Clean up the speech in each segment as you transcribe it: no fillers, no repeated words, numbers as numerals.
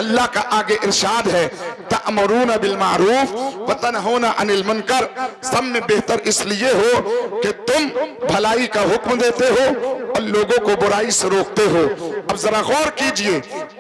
اللہ کا آگے ارشاد ہے تأمرون بالمعروف وتنہون عن المنکر، سب میں بہتر اس لیے ہو کہ تم بھلائی کا حکم دیتے ہو اور لوگوں کو برائی سے روکتے ہو۔ اب ذرا غور کیجئے،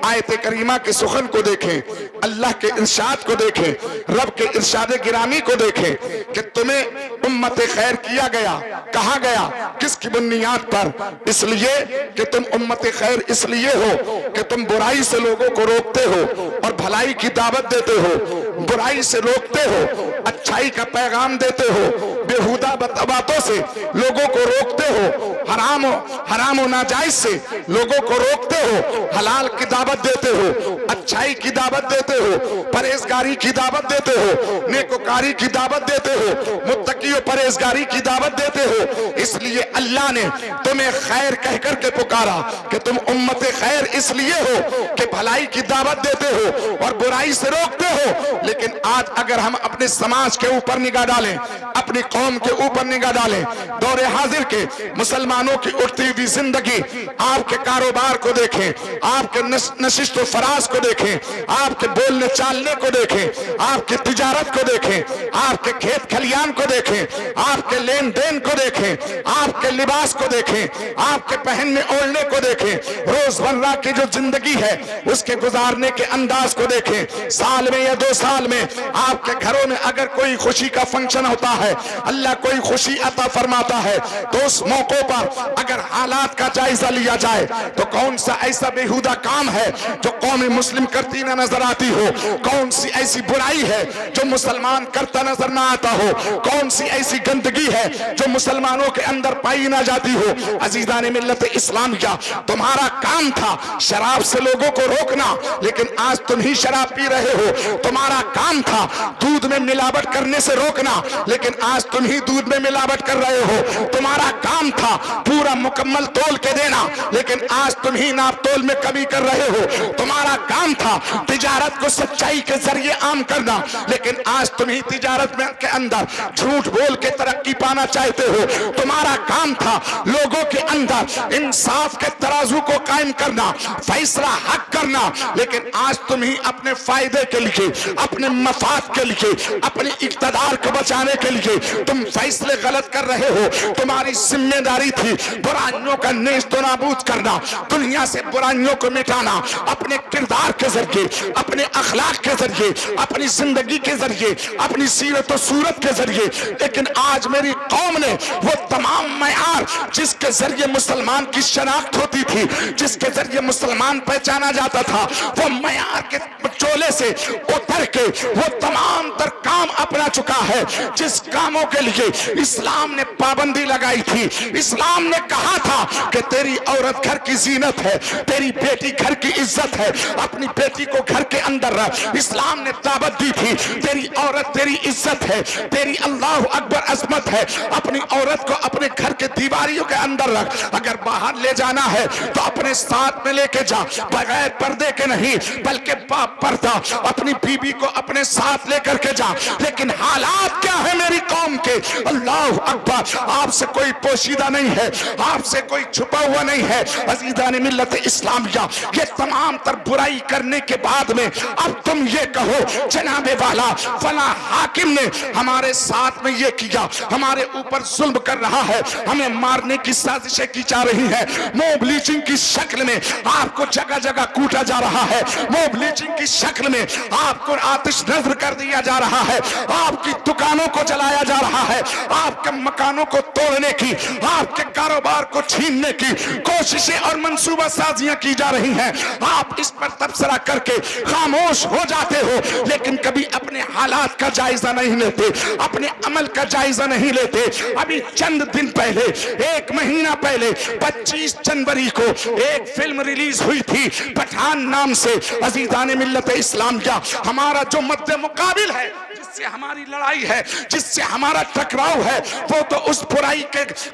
آیت کریمہ کے سخن کو دیکھیں، اللہ کے ارشاد کو دیکھیں، رب کے ارشاد گرامی کو دیکھیں کہ تمہیں امت خیر کیا گیا، کہا گیا کس کی بنیاد پر؟ اس لیے کہ تم امت خیر اس لیے ہو کہ تم برائی سے لوگوں کو روکتے ہو اور بھلائی کی دعوت دیتے ہو، برائی سے روکتے ہو، اچھائی کا پیغام دیتے ہو، بیہودہ باتوں سے لوگوں کو روکتے ہو، حرام و ناجائز سے لوگوں کو روکتے ہو، حلال کی دعوت دیتے ہو، اچھائی کی دعوت دیتے ہو، پرہیزگاری کی دعوت دیتے ہو، نیکوکاری کی دعوت دیتے ہو، متقی و پرہیزگاری کی دعوت دیتے ہو۔ اس لیے اللہ نے تمہیں خیر کہہ کر کے پکارا کہ تم امت خیر اس لیے ہو کہ بھلائی کی دعوت دیتے ہو اور برائی سے روکتے ہو۔ لیکن آج اگر ہم اپنے سماج کے اوپر نگاہ ڈالیں، اپنی قوم کے اوپر نگاہ ڈالیں، دور حاضر کے مسلمانوں کی اٹھتی ہوئی زندگی، آپ کے کاروبار کو دیکھیں، آپ کے نشست و فراز کو دیکھیں، آپ کے بولنے چالنے کو دیکھیں، آپ کی تجارت کو دیکھیں، آپ کے کھیت کھلیان کو دیکھیں، آپ کے لین دین کو دیکھیں، آپ کے لباس کو دیکھیں، آپ کے پہننے اوڑھنے کو دیکھیں، روز مرہ کی جو زندگی ہے اس کے گزارنے کے انداز کو دیکھیں۔ سال میں یا 2 سال میں آپ کے گھروں میں اگر کوئی خوشی کا فنکشن ہوتا ہے، اللہ کوئی خوشی عطا فرماتا ہے، تو اس موقع پر اگر حالات کا جائزہ لیا جائے تو کون سا ایسا بیہودہ کام ہے جو قوم مسلم کرتی نہ نظر آتی ہو؟ کون سی ایسی برائی ہے جو مسلمان کرتا نظر نہ آتا ہو؟ کون سی ایسی گندگی ہے جو مسلمانوں کے اندر پائی نہ جاتی ہو؟ عزیزان ملت اسلامیہ، تمہارا کام تھا شراب سے لوگوں کو روکنا، لیکن آج تم ہی شراب پی رہے ہو۔ تمہارا کام تھا دودھ میں ملاوٹ کرنے سے روکنا، لیکن آج تم ہی دودھ میں ملاوٹ کر رہے ہو۔ تمہارا کام تھا پورا مکمل تول کے دینا، لیکن آج تم ہی ناپ تول میں کمی کر رہے ہو۔ تمہارا کام تھا تجارت کو سچائی کے ذریعے عام کرنا، لیکن آج تم ہی تجارت میں کے اندر جھوٹ بول کے ترقی پانا چاہتے ہو۔ تمہارا کام تھا لوگوں کے اندر انصاف کے ترازو کو قائم کرنا، فیصلہ حق کرنا، لیکن آج تم ہی اپنے فائدے کے لیے، اپنے مفاد کے لیے، اپنی اقتدار کو بچانے کے لیے تم فیصلے غلط کر رہے ہو۔ تمہاری ذمہ داری تھی برائیوں کا نیست و نابود کرنا، دنیا سے برائیوں کو مٹانا، اپنے کردار کے ذریعے، اپنے اخلاق کے ذریعے، اپنی زندگی کے ذریعے، اپنی سیرت و صورت کے ذریعے۔ لیکن آج میری قوم نے وہ تمام معیار جس کے ذریعے مسلمان کی شناخت ہوتی تھی، جس کے ذریعے مسلمان پہچانا جاتا تھا، وہ معیار کے چولے سے اتر کے وہ تمام تر کام اپنا چکا ہے جس کاموں کے لیے اسلام نے پابندی لگائی تھی۔ اسلام نے کہا تھا کہ تیری عورت گھر کی زینت ہے، تیری بیٹی گھر کی عزت ہے، اپنی بیٹی کو گھر کے اندر رکھ۔ اسلام نے دعوت دی تھی تیری عورت تیری عزت ہے، تیری اللہ اکبر عظمت ہے، اپنی عورت کو اپنے گھر کے دیواریوں کے اندر رکھ، اگر باہر لے جانا ہے تو اپنے ساتھ میں لے کے جا، بغیر پردے کے نہیں بلکہ باپ پردہ اپنی بیوی کو اپنے ساتھ لے کر کے جا۔ لیکن حالات کیا ہے میری قوم کے؟ اللہ اکبر، آپ سے کوئی پوشیدہ نہیں ہے، آپ سے کوئی چھپا ہوا نہیں ہے۔ عزیزان ملت اسلامیہ، یہ تمام تر برائی کرنے کے بعد میں اب تم یہ کہو جناب والا فلاں حاکم نے ہمارے ساتھ میں یہ کیا، ہمارے اوپر ظلم کر رہا ہے، ہمیں مارنے کی سازشیں کی جا رہی ہیں، مو بلیچنگ کی شکل میں آپ کو جگہ جگہ کوٹا جا رہا ہے، مو بلیچنگ کی شکل میں آپ کو آتش نظر کر دیا جا رہا ہے، آپ کی دکانوں کو جلایا جا رہا ہے، آپ کے مکانوں کو توڑنے کی، آپ کے کاروبار کو چھیننے کی کوششیں اور منصوبہ سازیاں کی جا رہی ہیں۔ آپ اس پر تبصرہ کر کے خاموش ہو جاتے ہو، لیکن کبھی اپنے حالات کا جائزہ نہیں لیتے، اپنے عمل کا جائزہ نہیں لیتے۔ ابھی چند دن پہلے، 1 مہینہ پہلے 25 جنوری کو ایک فلم ریلیز ہوئی تھی پٹھان نام سے۔ عزیزان ملت اسلام اسلامیہ ہمارا جو مد مقابل ہے، جس سے ہماری لڑائی ہے، جس سے ہمارا ٹکراؤ ہے، وہ تو اس برائی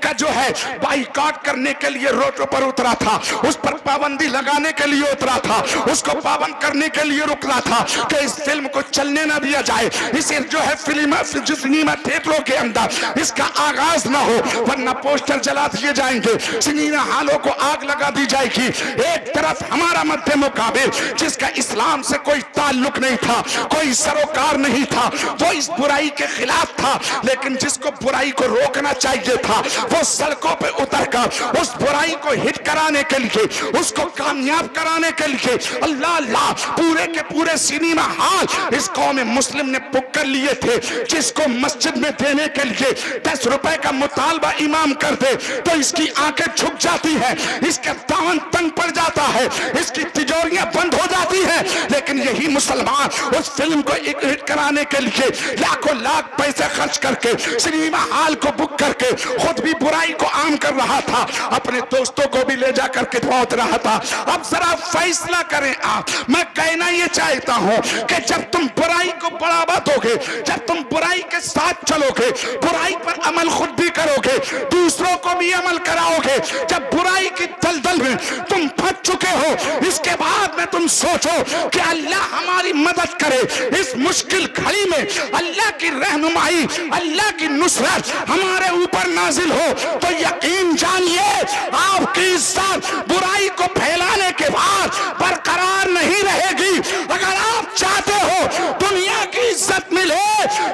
کا جو ہے بائیکاٹ کرنے کے لیے روڈوں پر اترا تھا، اس پر پابندی لگانے کے لیے اترا تھا، اس کو پابند کرنے کے لیے رکنا تھا کہ اس فلم کو چلنے نہ دیا جائے، اسے جو ہے سنیما تھیٹروں کے اندر اس کا آغاز نہ ہو، ورنہ پوسٹر جلا دیے جائیں گے، سنیما ہالوں کو آگ لگا دی جائے گی۔ ایک طرف ہمارا مد مقابل جس کا اسلام سے کوئی تعلق نہیں تھا، کوئی سروکار نہیں تھا، وہ اس برائی کے خلاف تھا، لیکن جس کو برائی کو روکنا چاہیے تھا وہ سڑکوں پہ اتر کر اس برائی کو ہٹ کرانے کے لیے، اس کو کامیاب کرانے کے لیے اللہ اللہ پورے کے پورے سنیما ہال اس قوم مسلم نے بک کر لیے تھے، جس کو مسجد میں دینے کے لیے 10 روپے کا مطالبہ امام کر دے تو اس کی آنکھیں جھک جاتی ہیں، اس کا دامن تنگ پڑ جاتا ہے، اس کی تجوریاں بند ہو جاتی ہیں، لیکن یہی مسلمان اس فلم کو ہٹ کرانے کے لیے لاکھوں لاکھ پیسے خرچ کر کے سنیما ہال کو بک کر کے خود بھی برائی کو عام کر رہا تھا، اپنے دوستوں کو بھی لے جا کر کے پہنچ رہا تھا۔ اب ذرا فیصلہ کریں آپ، میں کہنا یہ چاہتا ہوں کہ جب تم برائی کو بڑھاوا دو گے، جب تم برائی کے ساتھ چلو گے، برائی پر عمل خود بھی کرو گے، دوسروں کو بھی عمل کراؤ گے، جب برائی کی دلدل میں تم پھنس چکے ہو، اس کے بعد میں تم سوچو کہ اللہ ہماری مدد کرے اس مشکل گھڑی میں، اللہ کی رہنمائی، اللہ کی نصرت ہمارے اوپر نازل ہو، تو یقین جانیے آپ کی عزت برائی کو پھیلانے کے بعد برقرار نہیں رہے گی۔ اگر آپ چاہتے ہو دنیا کی عزت ملے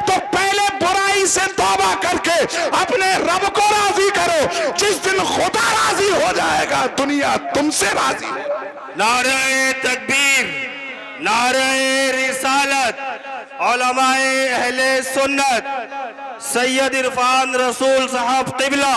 تو پہلے برائی سے توبہ کر کے اپنے رب کو راضی کرو، جس دن خدا راضی ہو جائے گا دنیا تم سے راضی ہے۔ نعرہ تکبیر، نعرہ رسالت، علماء اہل سنت، سید عرفان رسول صاحب قبلہ،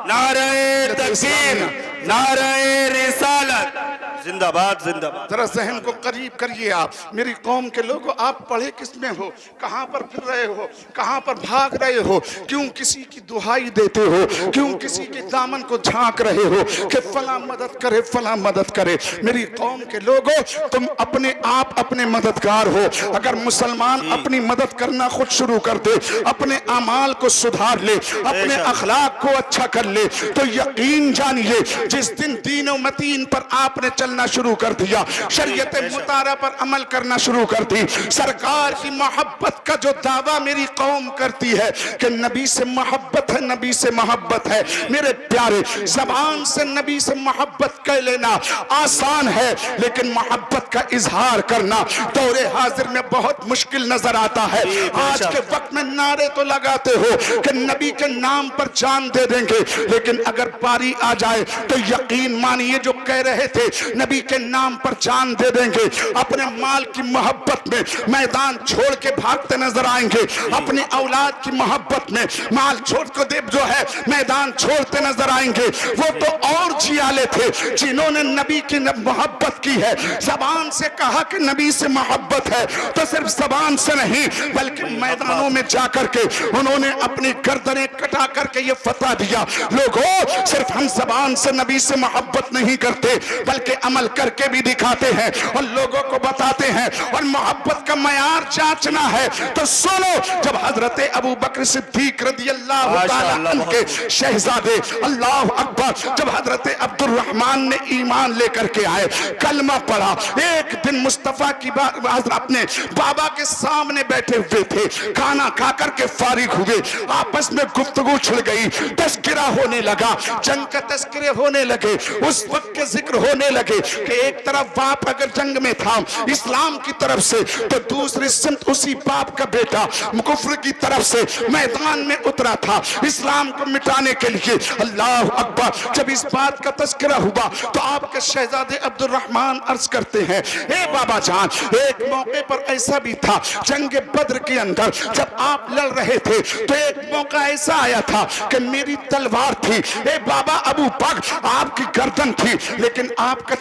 نعرہ تکبیر، نعرہ رسالت، زندہ باد زندہ باد۔ ذرا ذہن کو قریب کریے آپ، میری قوم کے لوگوں، آپ پڑھے کس میں ہو، کہاں پر پھر رہے ہو، کہاں پر بھاگ رہے ہو، کیوں کسی کی دہائی دیتے ہو، کیوں کسی کے دامن کو جھانک رہے ہو کہ فلاں مدد کرے فلاں مدد کرے۔ میری قوم کے لوگوں، تم اپنے آپ اپنے مددگار ہو۔ اگر مسلمان اپنی مدد کرنا خود شروع کر دے، اپنے اعمال کو سدھار لے، اپنے اخلاق کو اچھا کر لے، تو یقین جانیے جس دن دین و متین پر آپ نے چلنا شروع کر دیا، شریعت مطالعہ پر عمل کرنا شروع کر دی، سرکار کی محبت کا جو دعویٰ میری قوم کرتی ہے کہ نبی سے محبت ہے، نبی سے محبت ہے، میرے پیارے زبان سے نبی سے محبت کہہ لینا آسان ہے، لیکن محبت کا اظہار کرنا دور حاضر میں بہت مشکل نظر آتا ہے۔ آج کے وقت میں نعرے تو لگاتے ہو کہ نبی کے نام پر جان دے دیں گے، لیکن اگر باری آ جائے تو یقین مانیے جو کہہ رہے تھے نبی کے نام پر جان دے دیں گے، اپنے مال کی محبت میں میدان چھوڑ کے بھاگتے نظر آئیں گے، اپنی اولاد کی محبت میں مال چھوڑ کو دے جو ہے میدان چھوڑتے نظر آئیں گے۔ وہ تو اور جیالے تھے جنہوں نے نبی کی محبت کی ہے، زبان سے کہا کہ نبی سے محبت ہے، تو صرف زبان سے نہیں بلکہ میدانوں میں جا کر کے انہوں نے اپنی گردنیں کٹا کر کے یہ فتویٰ دیا، لوگوں صرف ہم زبان سے نبی سے محبت نہیں کرتے بلکہ عمل کر کے بھی دکھاتے ہیں اور لوگوں کو بتاتے ہیں، اور محبت کا معیار جانچنا ہے تو سنو، جب حضرت ابو بکر صدیق رضی اللہ تعالیٰ عنہ کے شہزادے، اللہ اکبر، جب حضرت عبد الرحمن نے ایمان لے کر کے آئے، کلمہ پڑھا، ایک دن مصطفیٰ کی حضرت اپنے بابا کے سامنے بیٹھے ہوئے تھے، کھانا کھا کر کے فارغ ہوئے، آپس میں گفتگو چھڑ گئی، تذکرہ ہونے لگا، جنگ کا تذکرے ہونے لگے، اس وقت کے ذکر ہونے لگے کہ ایک طرف باپ اگر جنگ میں تھا اسلام کی طرف سے تو دوسری سمت اسی باپ کا بیٹا کفر کی طرف سے میدان میں اترا تھا اسلام کو مٹانے کے لیے۔ اللہ اکبر، جب اس بات کا تذکرہ ہوا تو آپ کے شہزادے عبد الرحمن عرض کرتے ہیں، اے بابا جان، ایک موقع پر ایسا بھی تھا جنگ بدر کے اندر جب آپ لڑ رہے تھے تو ایک موقع ایسا آیا تھا کہ میری تلوار تھی، اے بابا ابو بکر آپ کی گردن تھی، لیکن آپ کا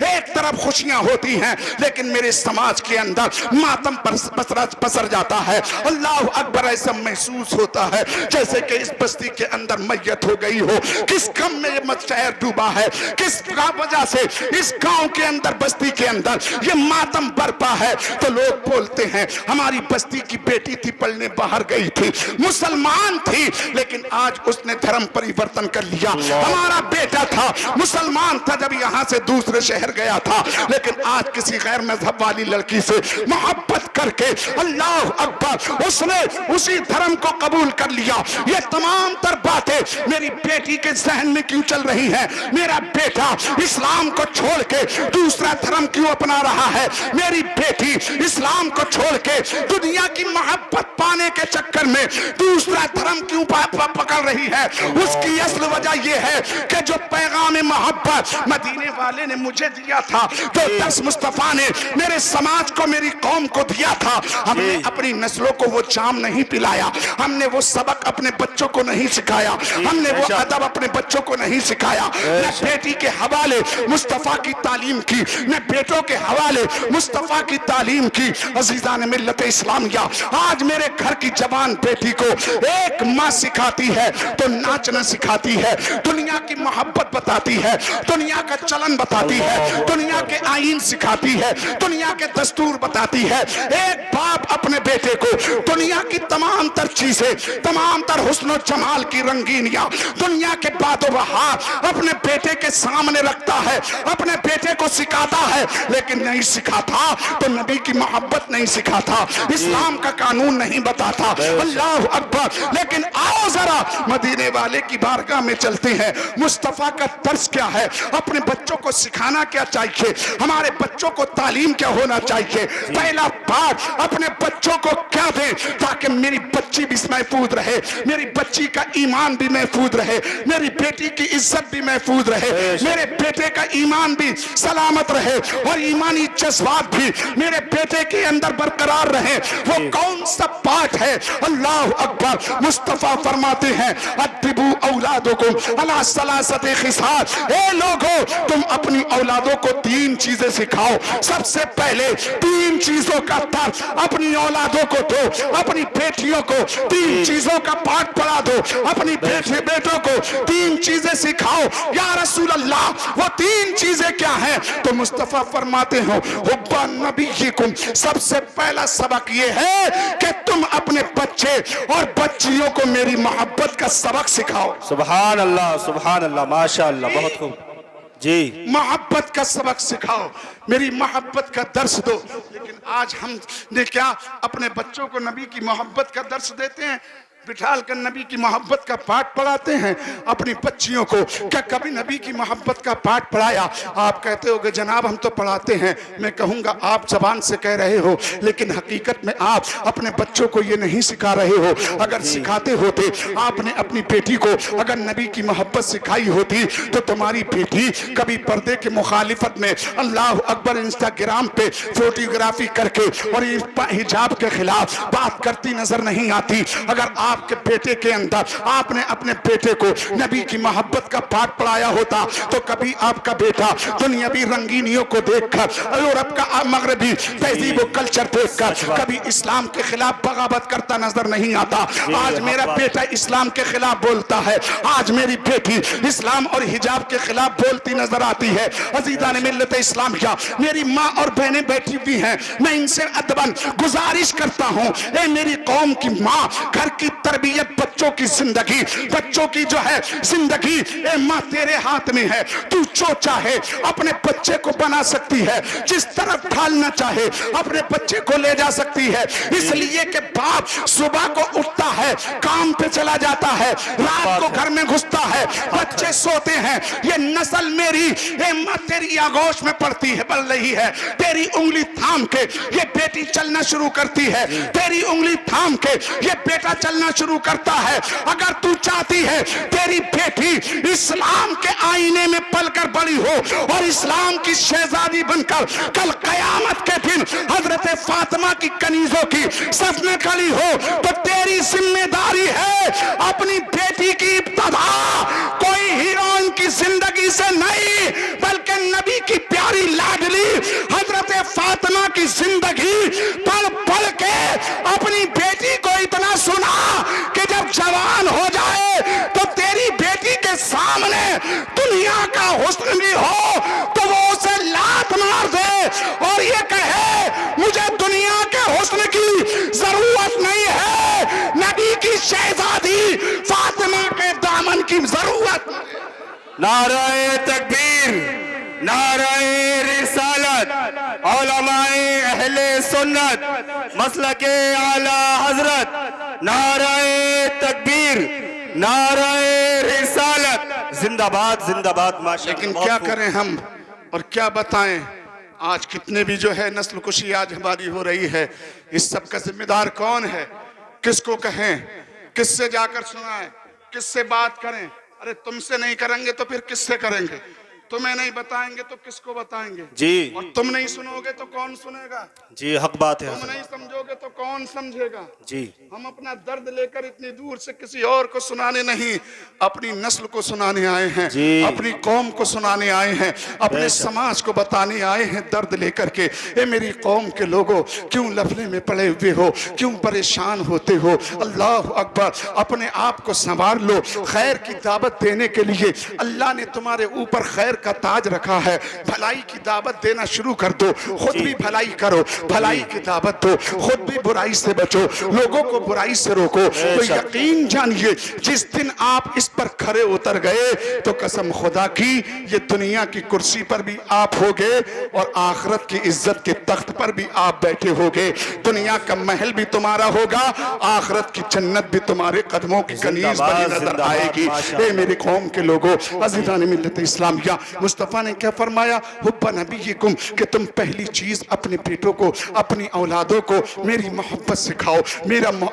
ایک طرف خوشیاں ہوتی ہیں لیکن میرے سماج کے اندر ماتم پسر جاتا ہے. اللہ اکبر, ایسا محسوس ہوتا ہے جیسے کہ اس بستی کے اندر میت ہو گئی ہو. کس غم میں یہ شہر ڈوبا ہے, کس وجہ سے اس گاؤں کے اندر, بستی کے اندر یہ ماتم برپا ہے. تو لوگ بولتے ہیں ہماری بستی کی بیٹی تھی, پڑھنے باہر گئی تھی, مسلمان تھی, لیکن آج اس نے دھرم پریورتن کر لیا. ہمارا بیٹا تھا, مسلمان تھا, جب یہاں سے دوسرے شہر گیا تھا, لیکن آج کسی غیر مذہب والی لڑکی سے محبت کر کے اللہ اکبر اس نے اسی دھرم کو قبول کر لیا. یہ تمام تر باتیں میری بیٹی کے ذہن میں کیوں چل رہی ہیں؟ میرا بیٹا اسلام کو چھوڑ کے دوسرا دھرم کیوں اپنا رہا ہے؟ میری بیٹی اسلام کو چھوڑ کے دنیا کی محبت پانے کے چکر میں دوسرا دھرم کیوں پکڑ رہی ہے؟ اس کی اصل وجہ یہ ہے کہ جو پیغام محبت مدینے والے نے مجھے دیا تھا, جو درس مصطفیٰ نے میرے سماج کو, میری قوم کو دیا تھا, ہم نے اپنی نسلوں کو وہ جام نہیں پلایا, ہم نے وہ سبق اپنے بچوں کو نہیں سکھایا, ہم نے وہ ادب اپنے بچوں کو نہیں سکھایا. میں بیٹی کے حوالے مصطفیٰ کی تعلیم کی, میں بیٹوں کے حوالے مصطفیٰ کی تعلیم کی. عزیزان ملت اسلامیہ, آج میرے گھر کی جوان بیٹی کو ایک ماں سکھاتی ہے تو ناچنا سکھاتی ہے, دنیا کی محبت بتاتی ہے, دنیا کا چلن بتاتی ہے, دنیا کے آئین سکھاتی ہے, دنیا کے دستور بتاتی ہے. ایک باپ اپنے بیٹے کو دنیا کی تمام تر چیزیں, تمام تر حسن و جمال کی رنگینیاں, دنیا کے باد و بہار اپنے بیٹے کے سامنے رکھتا ہے, اپنے بیٹے کو سکھاتا ہے, لیکن نہیں سکھاتا تو نبی کی محبت نہیں سکھاتا, اسلام کا قانون نہیں بتاتا. اللہ اکبر. لیکن آؤ ذرا مدینے والے کی بارگاہ میں چلتے ہیں. مصطفیٰ کا درس کیا ہے, اپنے بچوں کو سکھانا کیا چاہیے, ہمارے بچوں کو تعلیم کیا ہونا چاہیے. پہلا بات, اپنے بچوں کو کیا دیں تاکہ میری بچی بھی محفوظ رہے, میری بچی کا ایمان بھی محفوظ رہے, میری بیٹی کی عزت بھی محفوظ رہے, میرے بیٹے کا ایمان بھی سلامت رہے, اور ایمانی جذبات بھی میرے بیٹے کے اندر برقرار رہے. وہ کون سا بات ہے؟ اللہ اکبر. مصطفیٰ فرماتے ہیں ادبوا اولادکم علی ثلاثۃ خصال, اے لوگو تم اپنی اولادوں کو 3 چیزیں سکھاؤ. سب سے پہلے 3 چیزوں کا طرز اپنی اولادوں کو دو, اپنی بیٹیوں کو 3 چیزوں کا پاٹ پڑھا دو, اپنی بیٹوں کو 3 چیزیں سکھاؤ. یا رسول اللہ وہ 3 چیزیں کیا ہیں؟ تو مصطفیٰ فرماتے ہیں حب نبیکم, سب سے پہلا سبق یہ ہے کہ تم اپنے بچے اور بچیوں کو میری محبت کا سبق سکھاؤ. سبحان اللہ, سبحان اللہ, ماشاء اللہ, بہت خوب جی. محبت کا سبق سکھاؤ, میری محبت کا درس دو. لیکن آج ہم نے کیا اپنے بچوں کو نبی کی محبت کا درس دیتے ہیں؟ بٹھال کر نبی کی محبت کا پاٹ پڑھاتے ہیں اپنی بچیوں کو. کیا کبھی نبی کی محبت کا پاٹ پڑھایا؟ آپ کہتے ہو کہ جناب ہم تو پڑھاتے ہیں. میں کہوں گا آپ زبان سے کہہ رہے ہو, لیکن حقیقت میں آپ اپنے بچوں کو یہ نہیں سکھا رہے ہو. اگر سکھاتے ہوتے, آپ نے اپنی بیٹی کو اگر نبی کی محبت سکھائی ہوتی تو تمہاری بیٹی کبھی پردے کے مخالفت میں اللہ اکبر انسٹاگرام پہ فوٹوگرافی کر کے اور حجاب کے خلاف بات کرتی نظر نہیں آتی. اگر آپ کے بیٹے کے اندر آپ نے اپنے بیٹے کو نبی کی محبت کا پاٹ پڑھایا ہوتا تو کبھی آپ کا بیٹا دنیاوی رنگینیوں کو دیکھ کر, یورپ کا مغربی تہذیب و کلچر دیکھ کر کبھی اسلام کے خلاف بغاوت کرتا نظر نہیں آتا. آج میرا بیٹا اسلام کے خلاف بولتا ہے, آج میری بیٹی اسلام اور حجاب کے خلاف بولتی نظر آتی ہے. عزیزان ملت اسلامیہ, میری ماں اور بہنیں بیٹھی ہوئی ہیں, میں ان سے ادباً گزارش کرتا ہوں, اے میری قوم کی ماں, گھر کی تربیت, بچوں کی زندگی, بچوں کی جو ہے زندگی, اے ماں تیرے ہاتھ میں ہے. تو جو چاہے اپنے بچے کو بنا سکتی ہے, جس طرف ڈھالنا چاہے اپنے بچے کو لے جا سکتی ہے. اس لیے کہ باپ صبح کو اٹھتا ہے, کام پہ چلا جاتا ہے, رات کو گھر میں گھستا ہے, بچے سوتے ہیں. یہ نسل میری اے ماں تیری آغوش میں پڑتی ہے, بڑھ رہی ہے. تیری انگلی تھام کے یہ بیٹی چلنا شروع کرتی ہے, تیری انگلی تھام کے یہ بیٹا چلنا شروع کرتا ہے. اگر تو چاہتی ہے تیری بیٹی اسلام کے آئینے میں پل کر بڑی ہو اور اسلام کی شہزادی بن کر کل قیامت کے دن حضرت فاطمہ کی کنیزوں کی صف میں کھڑی ہو, تو تیری ذمہ داری ہے اپنی بیٹی کی ابتدا کوئی ہیروئن کی زندگی سے نہیں بلکہ نبی کی پیاری لاڈلی حضرت فاطمہ کی زندگی پڑھ پڑھ کے اپنی بیٹی کو اتنا سنا کہ جب جوان ہو جائے تو تیری بیٹی کے سامنے دنیا کا حسن بھی ہو تو وہ اسے لات مار دے اور یہ کہے مجھے دنیا کے حسن کی ضرورت نہیں ہے، نبی کی شہزادی فاطمہ کے دامن کی ضرورت۔ نعرہ تکبیر، نعرہ رسالت، علماء اہل سنت، مسلک اعلی حضرت، نعرہ تکبیر، نعرہ رسالت، زندہ باد زندہ باد ماشاءاللہ۔ لیکن کیا کریں ہم اور کیا بتائیں، آج کتنے بھی جو ہے نسل کشی آج ہماری ہو رہی ہے، اس سب کا ذمہ دار کون ہے؟ کس کو کہیں، کس سے جا کر سنائیں، کس سے بات کریں؟ ارے تم سے نہیں کریں گے تو پھر کس سے کریں گے؟ تمہیں نہیں بتائیں گے تو کس کو بتائیں گے؟ جی اور تم نہیں سنو گے تو کون سنے گا؟ جی حق بات ہے تم حضرت۔ نہیں سمجھو گے تو کون سمجھے گا؟ جی ہم اپنا درد لے کر اتنی دور سے کسی اور کو سنانے نہیں، اپنی نسل کو سنانے آئے ہیں، جی اپنی قوم کو سنانے آئے ہیں، اپنے سماج کو بتانے آئے ہیں درد لے کر کے۔ اے میری قوم کے لوگوں، کیوں لفلے میں پڑے ہوئے ہو، کیوں پریشان ہوتے ہو؟ اللہ اکبر، اپنے آپ کو سنوار لو۔ خیر کی دعوت دینے کے لیے اللہ نے تمہارے اوپر خیر کا تاج رکھا ہے، بھلائی کی دعوت دینا شروع کر دو، خود بھی بھلائی کرو، بھلائی کی دعوت دو، خود بھی برائی سے بچو، لوگوں کو برائی سے روکو۔ تو یقین جانیے جس دن آپ اس پر کھڑے اتر گئے تو قسم خدا کی یہ دنیا کی کرسی پر بھی آپ ہوگے اور آخرت کی عزت کے تخت پر بھی آپ بیٹھے ہوگے۔ دنیا کا محل بھی تمہارا ہوگا، آخرت کی جنت بھی تمہارے قدموں کی کنیز بنی نظر آئے گی۔ اے میری قوم کے لوگوں، عزیزان ملت اسلامیہ، مصطفیٰ نے کیا فرمایا؟ حب نبیکم، کہ تم پہلی چیز اپنے بیٹوں کو، اپنی اولادوں کو میری محبت سکھاؤ،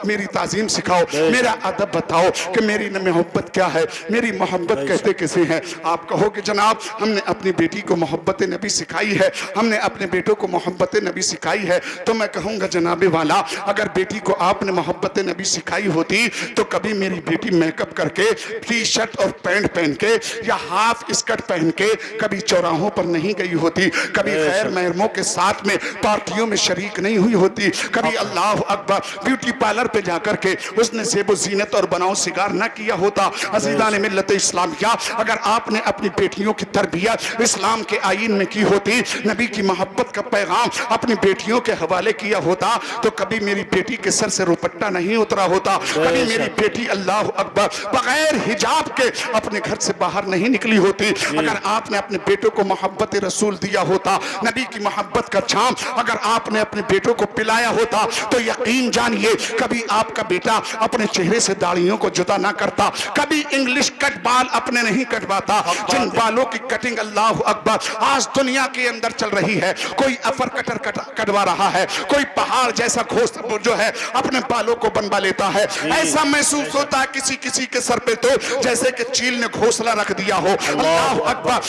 میری تعظیم سکھاؤ، میرا ادب بتاؤ کہ میری محبت کیا ہے، میری محبت کہتے کسے ہیں؟ آپ کہو کہ جناب ہم نے اپنی بیٹی کو محبت نبی سکھائی ہے، ہم نے اپنے بیٹوں کو محبت نبی سکھائی ہے، تو میں کہوں گا جناب والا، اگر بیٹی کو آپ نے محبت نبی سکھائی ہوتی تو کبھی میری بیٹی میک اپ کر کے ٹی شرٹ اور پینٹ پہن کے یا ہاف اسکرٹ پہن کے کبھی چوراہوں پر نہیں گئی ہوتی، کبھی خیر محرموں کے ساتھ میں پارٹیوں میں شریک نہیں ہوئی ہوتی، کبھی اللہ اکبر بیوٹی پارلر پہ جا کر کے اس نے زیب و زینت اور بناؤ سگار نہ کیا ہوتا۔ عزیزان ملت اسلامیہ، اگر آپ نے اپنی بیٹیوں کی تربیت اسلام کے آئین میں کی ہوتی، نبی کی محبت کا پیغام اپنی بیٹیوں کے حوالے کیا ہوتا تو کبھی میری بیٹی کے سر سے روپٹہ نہیں اترا ہوتا، کبھی میری بیٹی اللہ اکبر بغیر حجاب کے اپنے گھر سے باہر نہیں نکلی ہوتی۔ اگر آپ نے اپنے بیٹوں کو محبت رسول دیا ہوتا، نبی کی محبت کا جام اگر آپ نے اپنے بیٹوں کو پلایا ہوتا تو یقین جانیے کبھی آپ کا بیٹا اپنے چہرے سے داڑھیوں کو جدا نہ کرتا، کبھی انگلش کٹ بال اپنے نہیں کٹواتا۔ جن بالوں کی کٹنگ اللہ اکبر آج دنیا کے اندر چل رہی ہے، کوئی افر کٹر کٹوا رہا ہے، کوئی پہاڑ جیسا گھونسلا جو ہے اپنے بالوں کو بنوا لیتا ہے، ایسا محسوس ہوتا ہے کسی کسی کے سر پہ تو جیسے کہ چیل نے گھونسلا رکھ دیا ہو۔ اللہ اکبر،